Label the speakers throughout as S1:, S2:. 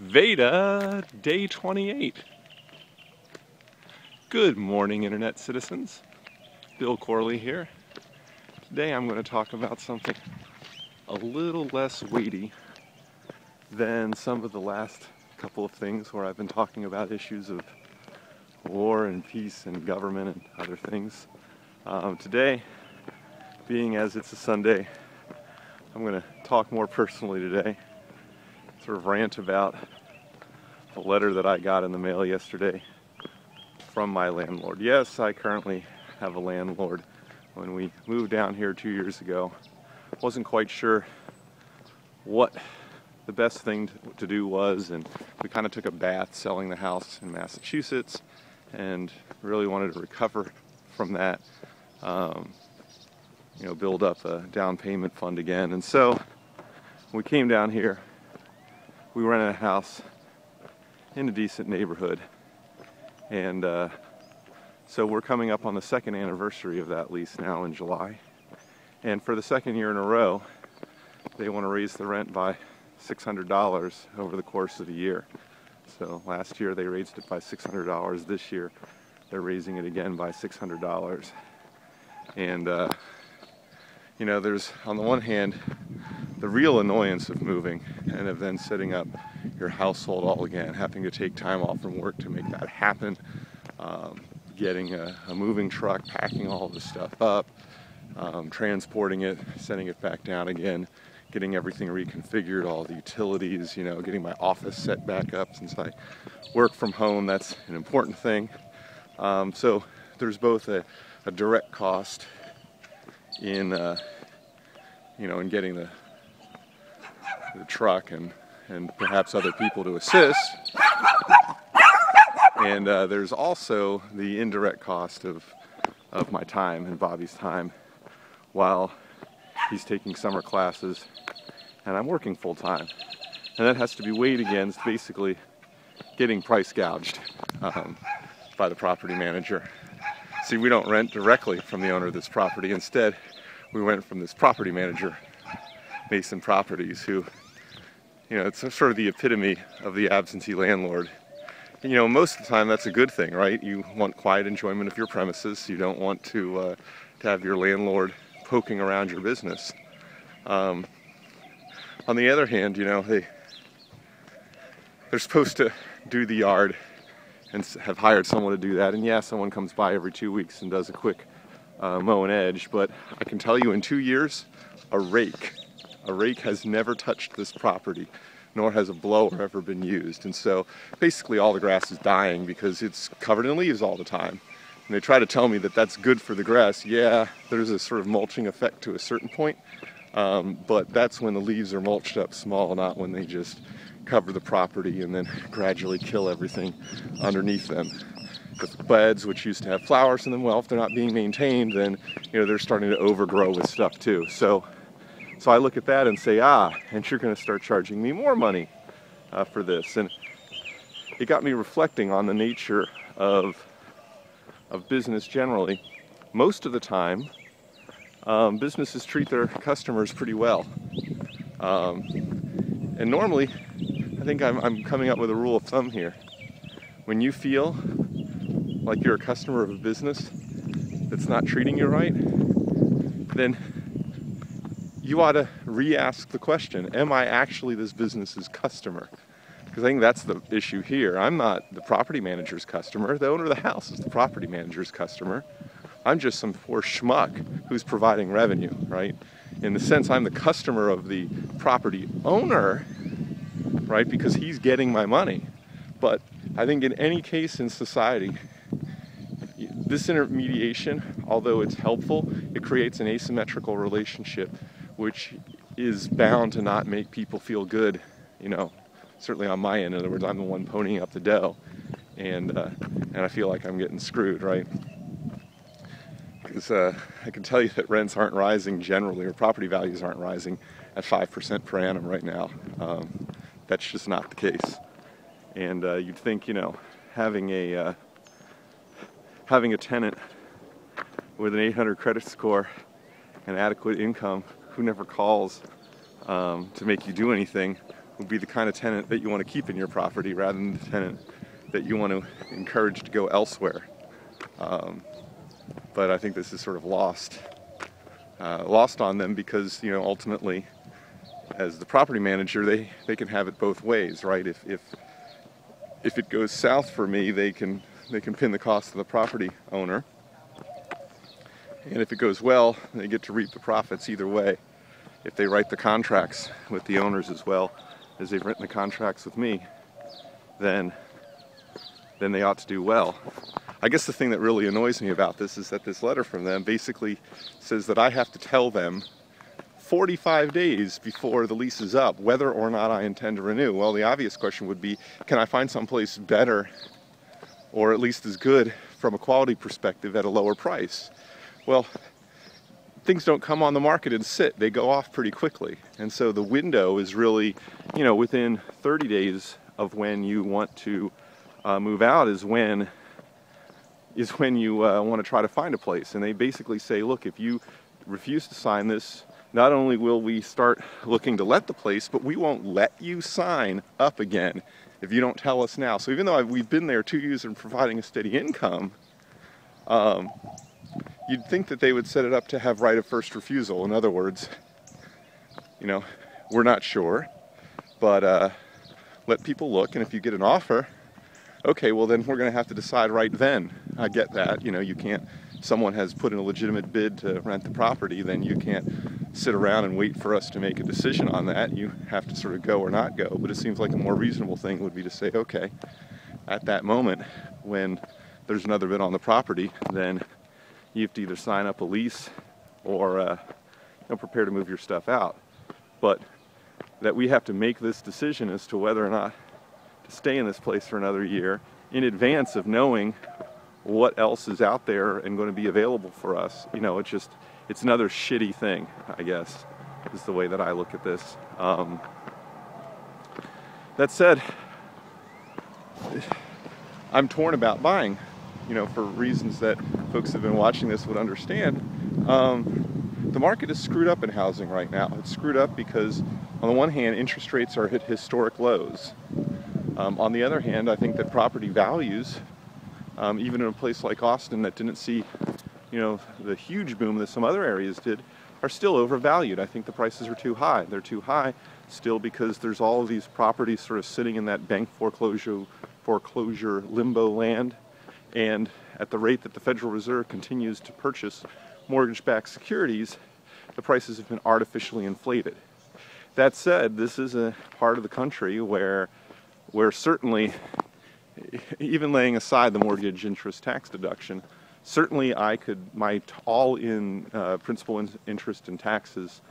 S1: VEDA Day 28. Good morning, Internet citizens. Bill Corley here. Today I'm going to talk about something a little less weighty than some of the last couple of things where I've been talking about issues of war and peace and government and other things. Today, being as it's a Sunday, I'm going to talk more personally today. Sort of rant about a letter that I got in the mail yesterday from my landlord. Yes, I currently have a landlord. When we moved down here 2 years ago, wasn't quite sure what the best thing to do was, and we kind of took a bath selling the house in Massachusetts and really wanted to recover from that, build up a down payment fund again. And so we came down here. We rented a house in a decent neighborhood, and so we're coming up on the second anniversary of that lease now in July. And for the second year in a row, they want to raise the rent by $600 over the course of the year. So last year they raised it by $600. This year they're raising it again by $600. And there's, on the one hand, the real annoyance of moving and of then setting up your household all again, having to take time off from work to make that happen, getting a moving truck, packing all this stuff up, transporting it, sending it back down again, getting everything reconfigured, all the utilities, getting my office set back up since I work from home. That's an important thing. So there's both a direct cost in in getting the truck and perhaps other people to assist. And there's also the indirect cost of my time and Bobby's time while he's taking summer classes and I'm working full time. And that has to be weighed against basically getting price gouged by the property manager. See, we don't rent directly from the owner of this property. Instead, we rent from this property manager, Mason Properties, who, it's sort of the epitome of the absentee landlord. Most of the time that's a good thing, right? You want quiet enjoyment of your premises. You don't want to have your landlord poking around your business. On the other hand, they're supposed to do the yard and have hired someone to do that. And yeah, someone comes by every 2 weeks and does a quick mow and edge. But I can tell you in 2 years, a rake has never touched this property, nor has a blower ever been used. And so basically all the grass is dying because it's covered in leaves all the time. And they try to tell me that that's good for the grass. Yeah, there's a sort of mulching effect to a certain point, but that's when the leaves are mulched up small, not when they just cover the property and then gradually kill everything underneath them. With beds, which used to have flowers in them, well, if they're not being maintained, then they're starting to overgrow with stuff too. So I look at that and say, and you're going to start charging me more money for this. And it got me reflecting on the nature of business generally. Most of the time, businesses treat their customers pretty well. And normally, I think I'm coming up with a rule of thumb here. When you feel like you're a customer of a business that's not treating you right, then you ought to re-ask the question, am I actually this business's customer? Because I think that's the issue here. I'm not the property manager's customer. The owner of the house is the property manager's customer. I'm just some poor schmuck who's providing revenue, right? In the sense, I'm the customer of the property owner, right? Because he's getting my money. But I think in any case in society, this intermediation, although it's helpful, it creates an asymmetrical relationship, which is bound to not make people feel good, certainly on my end. In other words, I'm the one ponying up the dough, and I feel like I'm getting screwed, right? Because I can tell you that rents aren't rising generally, or property values aren't rising at 5% per annum right now. That's just not the case. And you'd think, having a tenant with an 800 credit score and adequate income who never calls to make you do anything would be the kind of tenant that you want to keep in your property rather than the tenant that you want to encourage to go elsewhere. But I think this is sort of lost on them because, you know, ultimately, as the property manager, they can have it both ways, right? If it goes south for me, they can pin the cost of the property owner, and if it goes well, they get to reap the profits either way. If they write the contracts with the owners as well as they've written the contracts with me, then they ought to do well. I guess the thing that really annoys me about this is that this letter from them basically says that I have to tell them 45 days before the lease is up whether or not I intend to renew. Well, the obvious question would be, can I find someplace better or at least as good from a quality perspective at a lower price? Well, things don't come on the market and sit. They go off pretty quickly. And so the window is really, you know, within 30 days of when you want to move out is when you want to try to find a place. And they basically say, look, if you refuse to sign this, not only will we start looking to let the place, but we won't let you sign up again if you don't tell us now. So even though we've been there 2 years and providing a steady income, you'd think that they would set it up to have right of first refusal. In other words, you know, we're not sure, but let people look, and if you get an offer, okay, well then we're going to have to decide right then. I get that, you know, you can't, someone has put in a legitimate bid to rent the property, then you can't sit around and wait for us to make a decision on that. You have to sort of go or not go. But it seems like a more reasonable thing would be to say, okay, at that moment when there's another bid on the property, then you have to either sign up a lease or you know, prepare to move your stuff out. But that we have to make this decision as to whether or not to stay in this place for another year in advance of knowing what else is out there and going to be available for us. You know, it's another shitty thing, I guess, is the way that I look at this. That said, I'm torn about buying, you know, for reasons that folks who have been watching this would understand. The market is screwed up in housing right now. It's screwed up because, on the one hand, interest rates are at historic lows. On the other hand, I think that property values, even in a place like Austin that didn't see, you know, the huge boom that some other areas did, are still overvalued. I think the prices are too high. They're too high still because there's all of these properties sort of sitting in that bank foreclosure limbo land, and at the rate that the Federal Reserve continues to purchase mortgage-backed securities, the prices have been artificially inflated. That said, this is a part of the country where certainly, even laying aside the mortgage interest tax deduction, certainly my all-in principal interest and taxes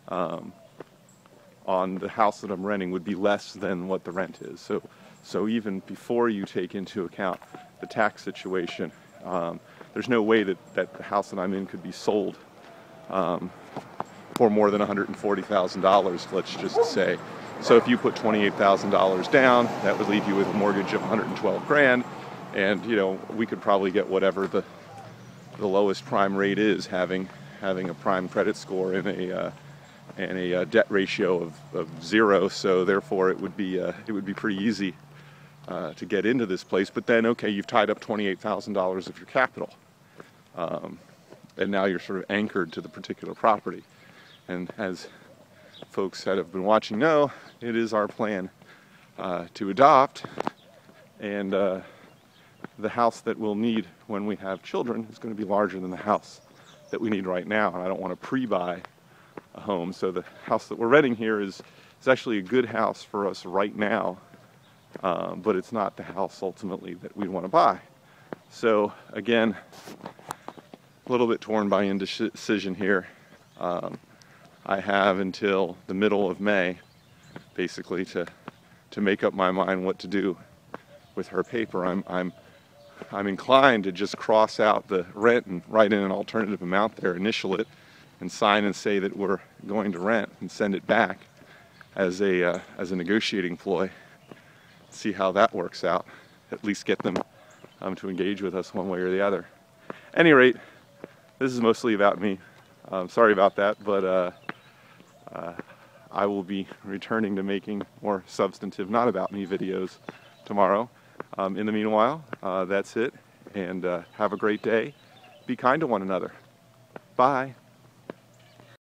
S1: on the house that I'm renting would be less than what the rent is. So even before you take into account the tax situation, there's no way that the house that I'm in could be sold for more than $140,000, let's just say. So if you put $28,000 down, that would leave you with a mortgage of $112,000, and you know, we could probably get whatever the lowest prime rate is, having a prime credit score and a debt ratio of 0. So therefore, it would be pretty easy to get into this place. But then, okay, you've tied up $28,000 of your capital, and now you're sort of anchored to the particular property. And as folks that have been watching know, it is our plan to adopt, and the house that we'll need when we have children is going to be larger than the house that we need right now, and I don't want to pre-buy a home. So the house that we're renting here is actually a good house for us right now, but it's not the house ultimately that we want to buy. So again, a little bit torn by indecision here. I have until the middle of May, basically, to make up my mind what to do with her paper. I'm inclined to just cross out the rent and write in an alternative amount there, initial it, and sign and say that we're going to rent, and send it back as a negotiating ploy. See how that works out. At least get them to engage with us one way or the other. At any rate, this is mostly about me. Sorry about that, but I will be returning to making more substantive, not about me videos tomorrow. In the meanwhile, that's it, and have a great day. Be kind to one another. Bye.